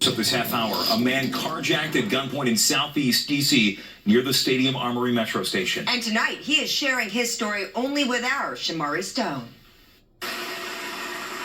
Up this half hour, a man carjacked at gunpoint in Southeast D.C. near the Stadium Armory Metro Station. And tonight, he is sharing his story only with our Shamari Stone.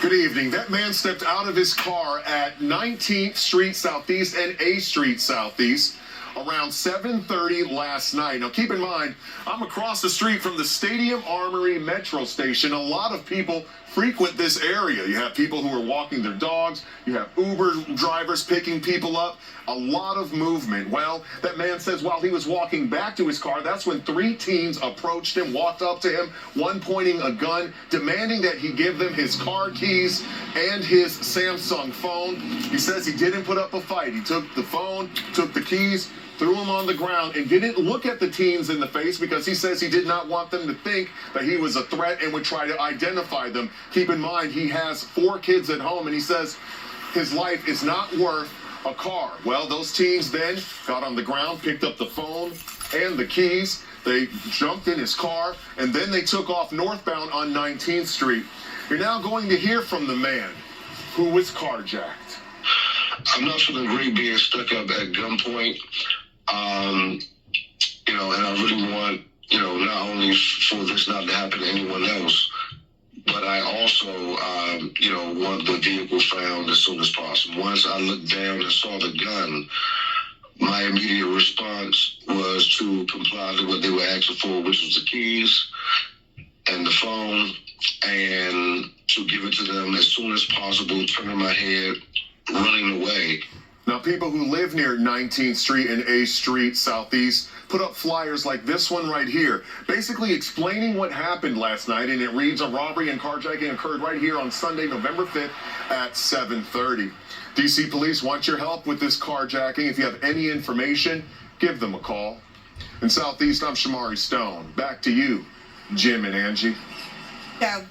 Good evening. That man stepped out of his car at 19th Street Southeast and A Street Southeast around 7:30 last night. Now, keep in mind, I'm across the street from the Stadium Armory Metro Station. A lot of people frequent this area. You have people who are walking their dogs. You have Uber drivers picking people up. A lot of movement. Well, that man says while he was walking back to his car, that's when 3 teens approached him, walked up to him, one pointing a gun, demanding that he give them his car keys and his Samsung phone. He says he didn't put up a fight. He took the phone, took the keys, threw them on the ground, and didn't look at the teens in the face because he says he did not want them to think that he was a threat and would try to identify them. Keep in mind, he has 4 kids at home, and he says his life is not worth a car. Well, those teens then got on the ground, picked up the phone and the keys. They jumped in his car, and then they took off northbound on 19th Street. You're now going to hear from the man who was carjacked. I'm not going to agree being stuck up at gunpoint. And I really want, not only for this not to happen to anyone else, but I also, want the vehicle found as soon as possible. Once I looked down and saw the gun, my immediate response was to comply to what they were asking for, which was the keys and the phone, and to give it to them as soon as possible, turning my head, running away. Now, people who live near 19th Street and A Street Southeast put up flyers like this one right here, basically explaining what happened last night, and it reads, a robbery and carjacking occurred right here on Sunday, November 5th at 7:30. D.C. police want your help with this carjacking. If you have any information, give them a call. In Southeast, I'm Shamari Stone. Back to you, Jim and Angie. So